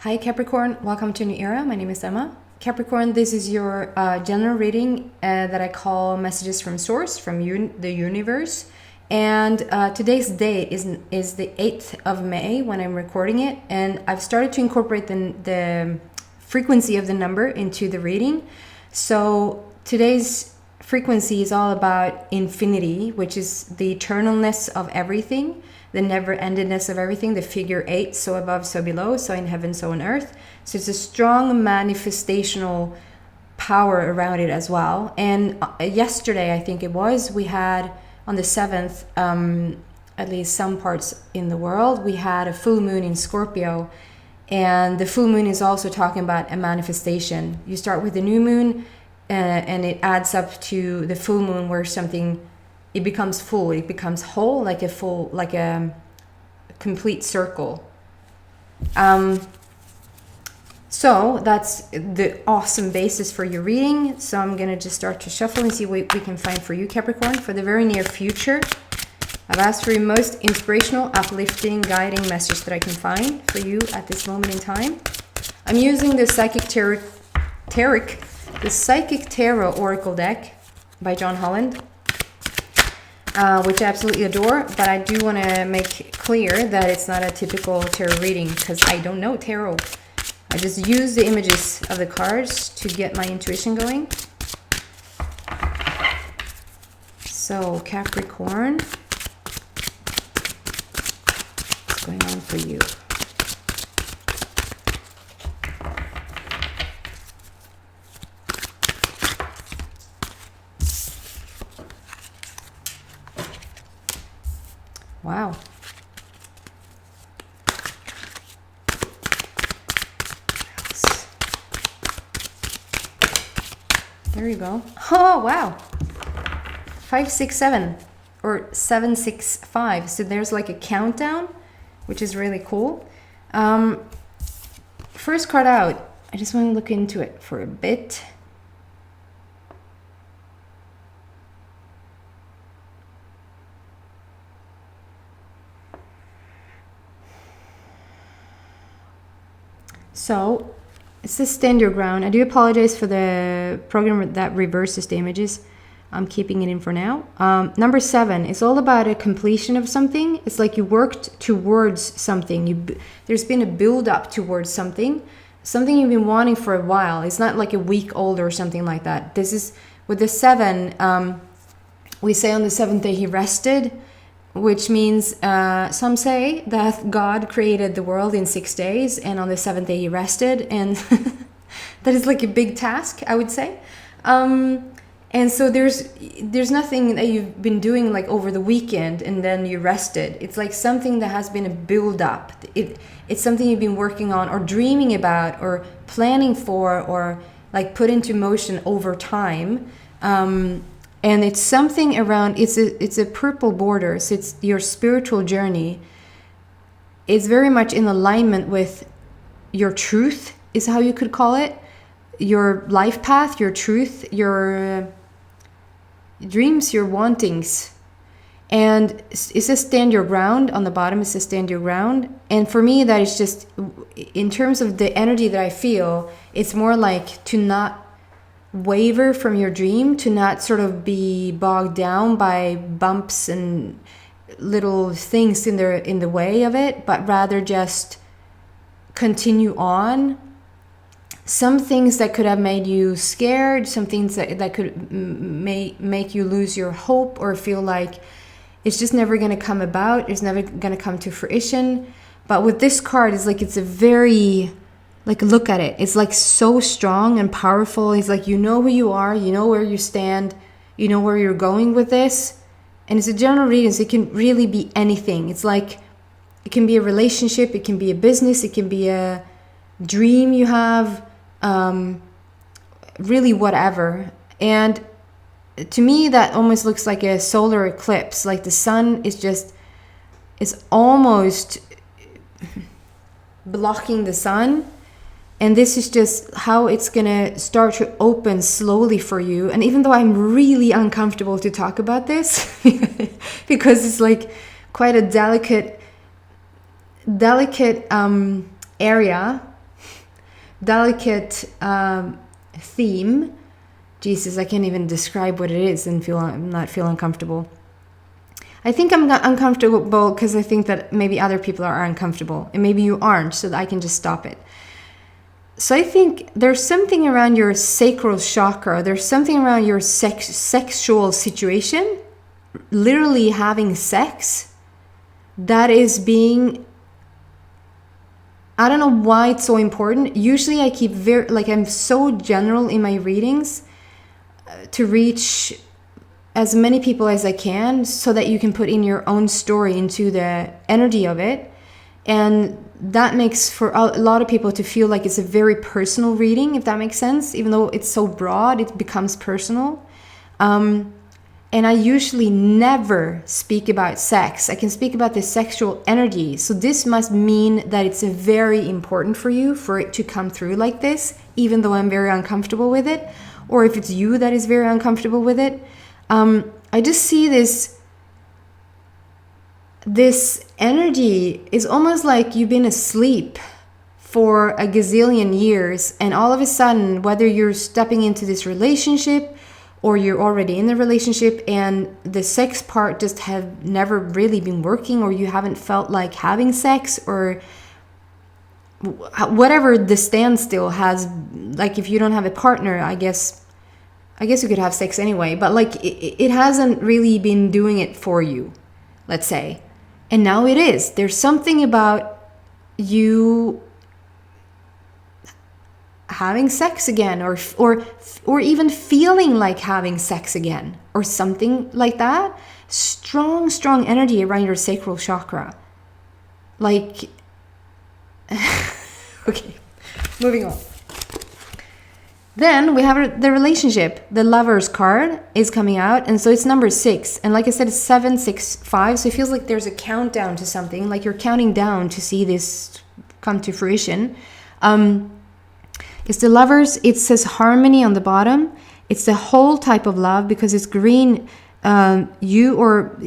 Hi Capricorn, welcome to a new era. My name is Emma. Capricorn, this is your general reading that I call messages from source, from the universe. And today's date is the 8th of May when I'm recording it. And I've started to incorporate the frequency of the number into the reading. So today's frequency is all about infinity, which is the eternalness of everything, the never-endedness of everything, the figure 8, so above, so below, so in heaven, so on earth. So it's a strong manifestational power around it as well. And yesterday, I think it was, we had on the 7th, at least some parts in the world, we had a full moon in Scorpio. And the full moon is also talking about a manifestation. You start with the new moon, and it adds up to the full moon where something, it becomes full, it becomes whole, like a complete circle. So that's the awesome basis for your reading. So I'm gonna just start to shuffle and see what we can find for you, Capricorn, for the very near future. I've asked for your most inspirational, uplifting, guiding message that I can find for you at this moment in time. I'm using the Psychic Tarot Oracle deck by John Holland, which I absolutely adore, but I do want to make clear that it's not a typical tarot reading because I don't know tarot. I just use the images of the cards to get my intuition going. So Capricorn, what's going on for you? Wow. There you go. Oh, wow. 5, 6, 7 or 7, 6, 5. So there's like a countdown, which is really cool. First card out. I just want to look into it for a bit. So it says stand your ground. I do apologize for the program that reverses the images. I'm keeping it in for now. Number 7, it's all about a completion of something. It's like you worked towards something. There's been a build up towards something you've been wanting for a while. It's not like a week old or something like that. This is with the 7. We say on the 7th day he rested, which means some say that God created the world in 6 days and on the 7th day he rested, and that is like a big task, I would say. And so there's nothing that you've been doing like over the weekend and then you rested. It's like something that has been a build up. It's something you've been working on or dreaming about or planning for or like put into motion over time. And it's something around, it's a purple border, so it's your spiritual journey. It's very much in alignment with your truth, is how you could call it. Your life path, your truth, your dreams, your wantings. And it says stand your ground. On the bottom it says stand your ground. And for me, that is just, in terms of the energy that I feel, it's more like to not waver from your dream, to not sort of be bogged down by bumps and little things in the way of it, but rather just continue on. Some things that could have made you scared, some things that could make you lose your hope or feel like it's just never going to come about, it's never going to come to fruition. But with this card, it's like it's a very, like, look at it. It's like so strong and powerful. It's like, you know who you are, you know where you stand, you know where you're going with this. And it's a general reading, so it can really be anything. It's like, it can be a relationship, it can be a business, it can be a dream you have, really whatever. And to me, that almost looks like a solar eclipse. Like the sun is just, it's almost blocking the sun. And this is just how it's gonna start to open slowly for you. And even though I'm really uncomfortable to talk about this, because it's like quite a delicate area, delicate theme. Jesus, I can't even describe what it is and not feel uncomfortable. I think I'm uncomfortable because I think that maybe other people are uncomfortable, and maybe you aren't, so that I can just stop it. So I think there's something around your sacral chakra, there's something around your sexual situation, literally having sex, that is being, I don't know why it's so important. Usually I keep I'm so general in my readings to reach as many people as I can, so that you can put in your own story into the energy of it. And that makes for a lot of people to feel like it's a very personal reading, if that makes sense. Even though it's so broad, it becomes personal. And I usually never speak about sex. I can speak about the sexual energy. So this must mean that it's very important for you for it to come through like this, even though I'm very uncomfortable with it. Or if it's you that is very uncomfortable with it. I just see this energy is almost like you've been asleep for a gazillion years, and all of a sudden, whether you're stepping into this relationship or you're already in the relationship and the sex part just have never really been working, or you haven't felt like having sex, or whatever the standstill has, like if you don't have a partner, I guess you could have sex anyway, but like it hasn't really been doing it for you, let's say. And now it is. There's something about you having sex again, or even feeling like having sex again, or something like that. Strong energy around your sacral chakra. Like, okay, moving on. Then we have the relationship. The Lovers card is coming out, and so it's number 6. And like I said, it's 7, 6, 5. So it feels like there's a countdown to something, like you're counting down to see this come to fruition. It's the Lovers. It says harmony on the bottom. It's the whole type of love because it's green. You, or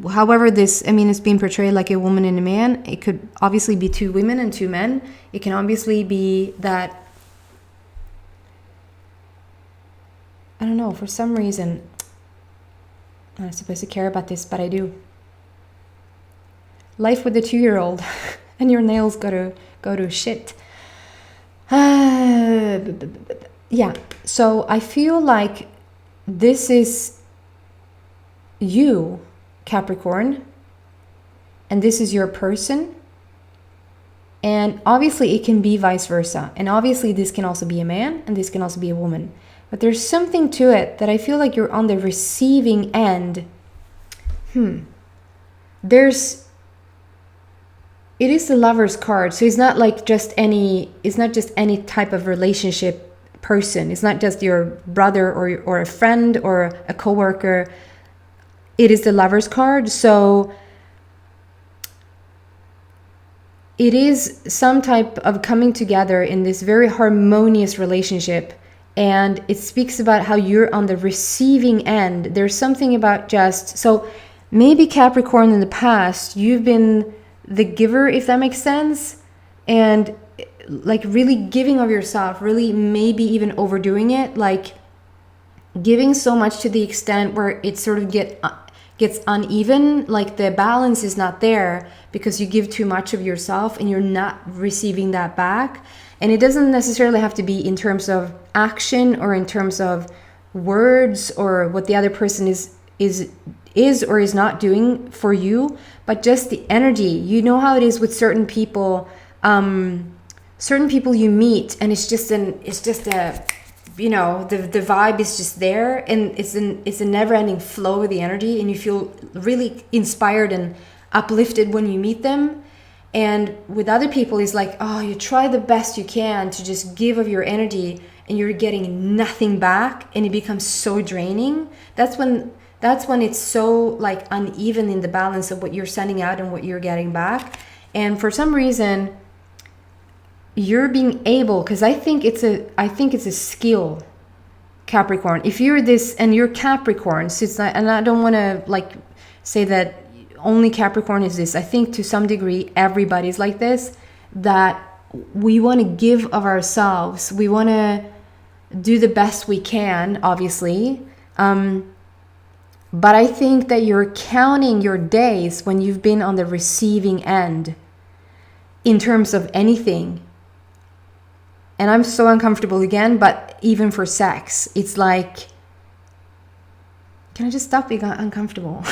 however this, I mean, it's being portrayed like a woman and a man. It could obviously be 2 women and 2 men. It can obviously be that, I don't know, for some reason, I'm not supposed to care about this, but I do. Life with a 2-year-old and your nails go to shit. Yeah, so I feel like this is you, Capricorn, and this is your person. And obviously it can be vice versa. And obviously this can also be a man and this can also be a woman. But there's something to it that I feel like you're on the receiving end. It is the Lovers card. So it's not like just any type of relationship person. It's not just your brother or a friend or a coworker. It is the Lovers card. So it is some type of coming together in this very harmonious relationship. And it speaks about how you're on the receiving end. There's something about so maybe Capricorn in the past, you've been the giver, if that makes sense. And like really giving of yourself, really maybe even overdoing it. Like giving so much to the extent where it sort of gets uneven. Like the balance is not there because you give too much of yourself and you're not receiving that back. And it doesn't necessarily have to be in terms of action or in terms of words or what the other person is or is not doing for you, but just the energy. You know how it is with certain people you meet, and it's just a, you know, the vibe is just there, and it's a never-ending flow of the energy, and you feel really inspired and uplifted when you meet them. And with other people, it's like, oh, you try the best you can to just give of your energy and you're getting nothing back, and it becomes so draining. That's when it's so like uneven in the balance of what you're sending out and what you're getting back. And for some reason, you're being able, because I think it's a skill, Capricorn. If you're this and you're Capricorn, so it's not, and I don't want to like say that only Capricorn is this. I think to some degree everybody's like this, that we want to give of ourselves. We want to do the best we can, obviously. But I think that you're counting your days when you've been on the receiving end in terms of anything. And I'm so uncomfortable again, but even for sex, it's like, can I just stop being uncomfortable?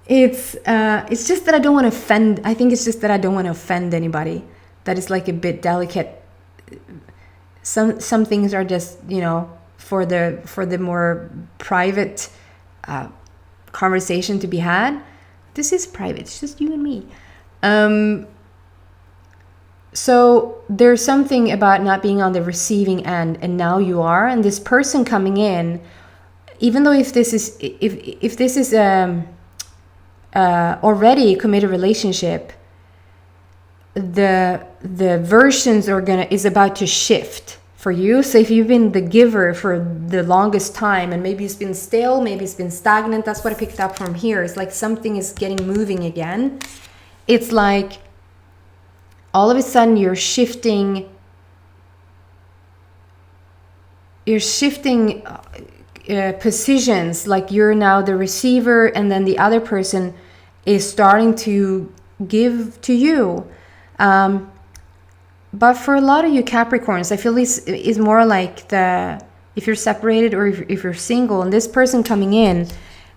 It's just that I don't want to offend. I think it's just that I don't want to offend anybody. That is like a bit delicate. Some things are just, you know, for the more private conversation to be had. This is private. It's just you and me. So there's something about not being on the receiving end, and now you are. And this person coming in, even though if this is already a committed relationship, the versions is about to shift for you. So if you've been the giver for the longest time, and maybe it's been stale, maybe it's been stagnant, that's what I picked up from here. It's like something is getting moving again. It's like all of a sudden you're shifting positions, like you're now the receiver, and then the other person is starting to give to you. But for a lot of you Capricorns, I feel this is more like if you're separated or if you're single, and this person coming in,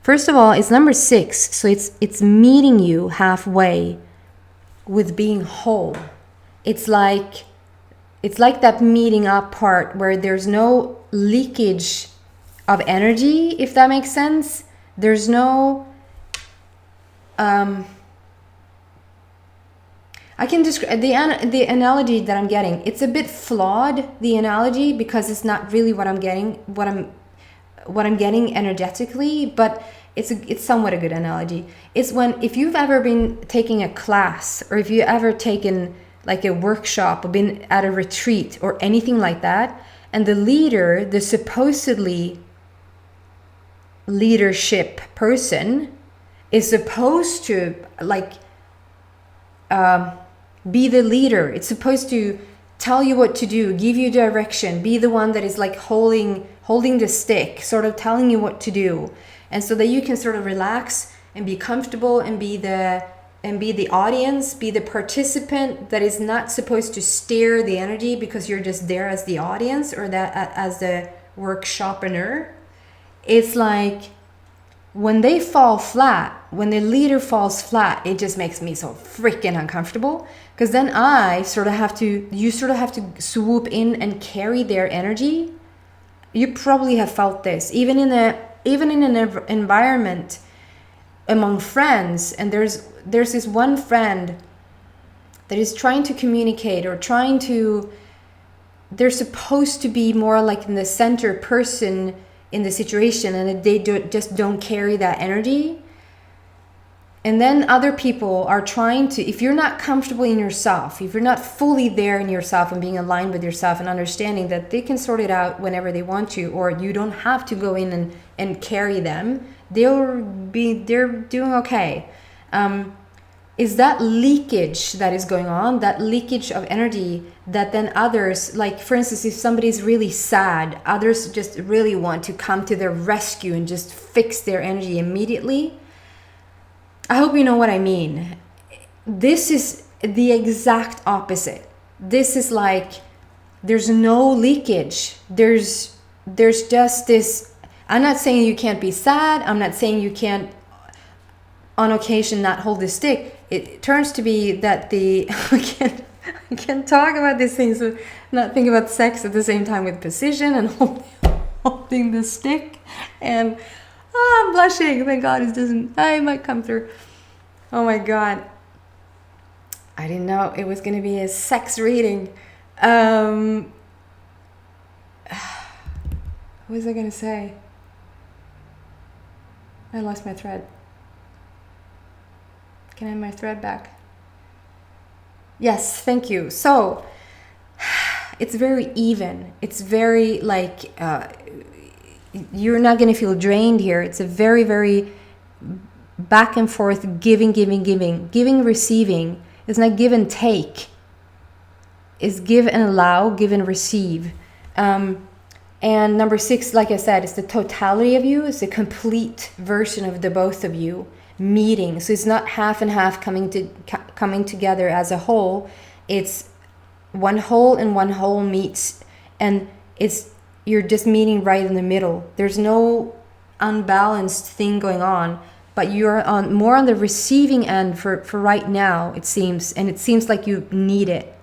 first of all, it's number 6, so it's meeting you halfway with being whole. It's like that meeting up part where there's no leakage of energy, if that makes sense. There's no I can describe the analogy that I'm getting. It's a bit flawed, the analogy, because it's not really what I'm getting energetically, but it's somewhat a good analogy. It's if you've ever been taking a class, or if you ever taken like a workshop or been at a retreat or anything like that, and the leader, the supposedly leadership person, is supposed to like be the leader. It's supposed to tell you what to do, give you direction, be the one that is like holding the stick, sort of telling you what to do, and so that you can sort of relax and be comfortable and be the audience, be the participant that is not supposed to steer the energy because you're just there as the audience or that as the workshopper. It's like when they fall flat, when the leader falls flat, it just makes me so freaking uncomfortable, because then you sort of have to swoop in and carry their energy. You probably have felt this, even in an environment among friends, and there's this one friend that is trying to communicate or they're supposed to be more like in the center person in the situation, and they just don't carry that energy. And then other people are trying to, if you're not comfortable in yourself, if you're not fully there in yourself and being aligned with yourself and understanding that they can sort it out whenever they want to, or you don't have to go in and carry them, they're doing okay. Is that leakage that is going on, that leakage of energy that then others, like for instance, if somebody's really sad, others just really want to come to their rescue and just fix their energy immediately. I hope you know what I mean. This is the exact opposite. This is like, there's no leakage. There's just this, I'm not saying you can't be sad. I'm not saying you can't on occasion not hold the stick. It turns to be that I can't talk about these things, so not think about sex at the same time with precision and holding the stick. And I'm blushing. Thank God it doesn't. I might come through. Oh my God. I didn't know it was going to be a sex reading. What was I going to say? I lost my thread. Can I have my thread back? Yes, thank you. So it's very even. It's very like you're not going to feel drained here. It's a very, very back and forth, giving, receiving. It's not give and take. is give and allow, give and receive. And number 6, like I said, is the totality of you. It's a complete version of the both of you meeting. So it's not half and half coming together as a whole. It's one whole and one whole meets, and you're just meeting right in the middle. There's no unbalanced thing going on, but you're more on the receiving end for right now, it seems. And it seems like you need it,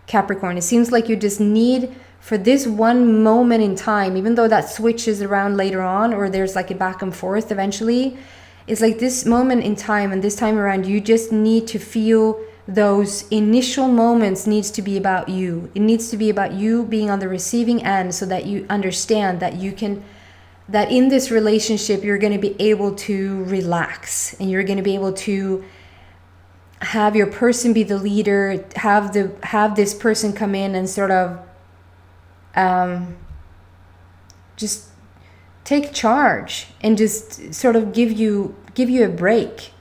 Capricorn. It seems like you just need, for this one moment in time, even though that switches around later on, or there's like a back and forth eventually, it's like this moment in time, and this time around, you just need to feel those initial moments needs to be about you. It needs to be about you being on the receiving end, so that you understand that that in this relationship, you're going to be able to relax, and you're going to be able to have your person be the leader, have this person come in and sort of just take charge and just sort of give you a break.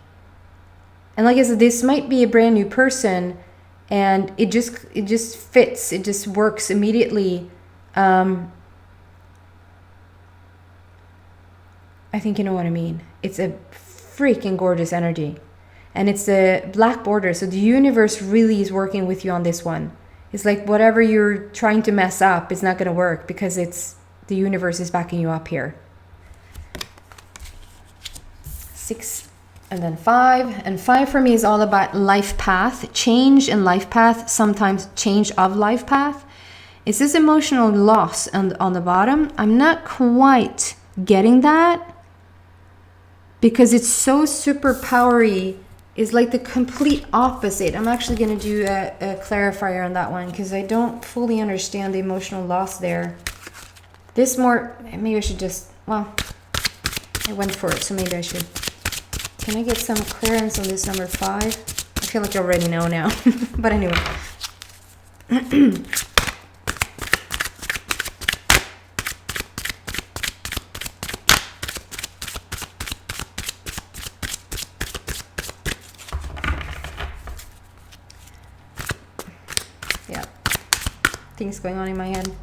And like I said, this might be a brand new person, and it just fits, it just works immediately. I think you know what I mean. It's a freaking gorgeous energy, and it's a black border, so the universe really is working with you on this one. It's like whatever you're trying to mess up, it's not going to work, because the universe is backing you up here. 6 and then 5. And 5 for me is all about life path, change in life path, sometimes change of life path. It's this emotional loss on the bottom. I'm not quite getting that, because it's so super powery. Is like the complete opposite. I'm actually going to do a clarifier on that one, because I don't fully understand the emotional loss there. This more, maybe I should just, well, I went for it, so maybe I should. Can I get some clearance on this number 5? I feel like I already know now, but anyway. Yeah, things going on in my head.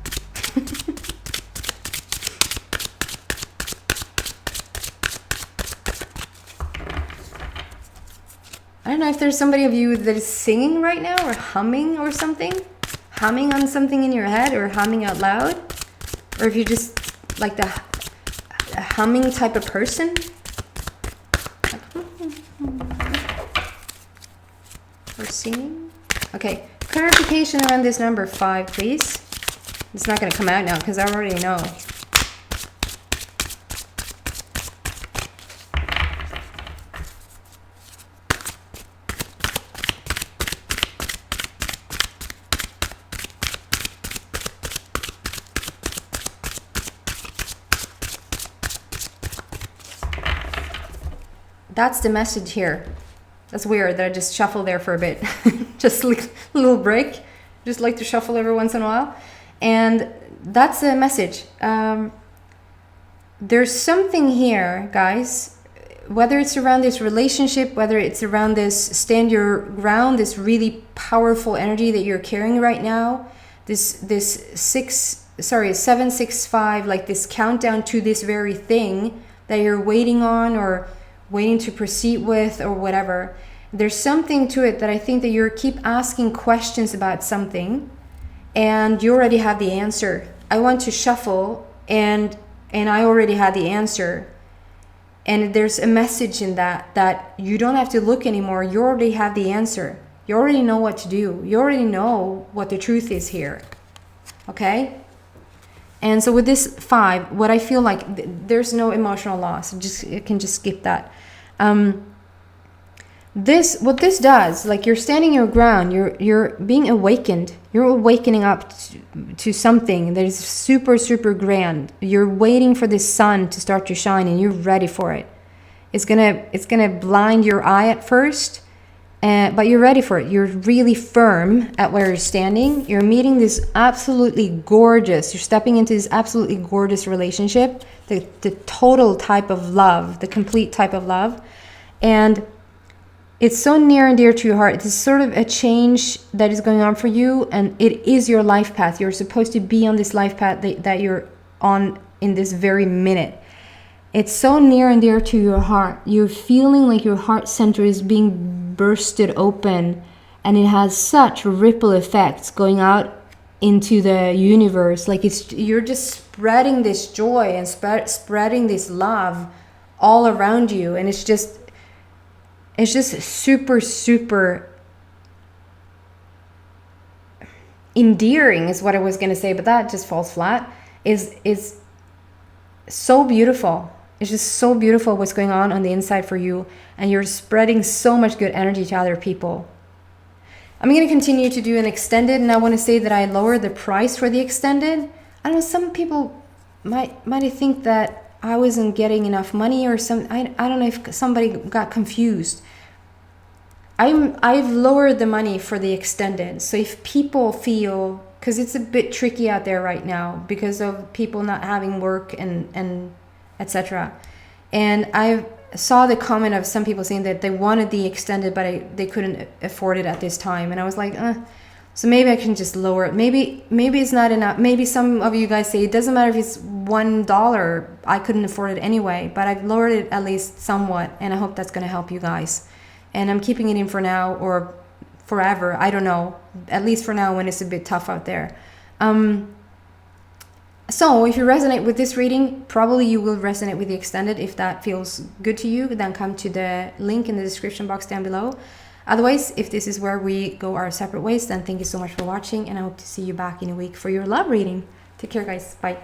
I don't know if there's somebody of you that is singing right now, or humming or something. Humming on something in your head, or humming out loud. Or if you're just like the humming type of person. Or singing. Okay, clarification around this number 5, please. It's not going to come out now, because I already know. That's the message here. That's weird that I just shuffle there for a bit. Just a little break. Just like to shuffle every once in a while. And that's the message. There's something here, guys. Whether it's around this relationship, whether it's around this stand your ground, this really powerful energy that you're carrying right now. This 765, like this countdown to this very thing that you're waiting on, or waiting to proceed with, or whatever. There's something to it that I think that you keep asking questions about something, and you already have the answer. I want to shuffle, and I already had the answer. And there's a message in that you don't have to look anymore. You already have the answer. You already know what to do. You already know what the truth is here. Okay? And so with this 5, what I feel like, there's no emotional loss. You can just skip that. What this does, like you're standing your ground, you're being awakened. You're awakening up to something that is super, super grand. You're waiting for this sun to start to shine, and you're ready for it. It's gonna blind your eye at first, but you're ready for it. You're really firm at where you're standing. You're meeting this absolutely gorgeous. You're stepping into this absolutely gorgeous relationship, the total type of love, the complete type of love, and it's so near and dear to your heart. It's sort of a change that is going on for you, and it is your life path. You're supposed to be on this life path that you're on in this very minute. It's so near and dear to your heart. You're feeling like your heart center is being bursted open, and it has such ripple effects going out into the universe. Like you're just spreading this joy and spreading this love all around you, and it's just super, super endearing is what I was gonna say, but that just falls flat. Is so beautiful. It's just so beautiful what's going on the inside for you, and you're spreading so much good energy to other people. I'm going to continue to do an extended, and I want to say that I lowered the price for the extended. I don't know, some people might think that I wasn't getting enough money or some. I don't know if somebody got confused. I've lowered the money for the extended. So if people feel, because it's a bit tricky out there right now because of people not having work and etc. And I saw the comment of some people saying that they wanted the extended, but they couldn't afford it at this time. And I was like, so maybe I can just lower it. Maybe it's not enough. Maybe some of you guys say it doesn't matter if it's $1. I couldn't afford it anyway, but I've lowered it at least somewhat, and I hope that's going to help you guys. And I'm keeping it in for now or forever. I don't know. At least for now when it's a bit tough out there. So if you resonate with this reading, probably you will resonate with the extended. If that feels good to you, then come to the link in the description box down below. Otherwise, if this is where we go our separate ways, then thank you so much for watching, and I hope to see you back in a week for your love reading. Take care, guys. Bye.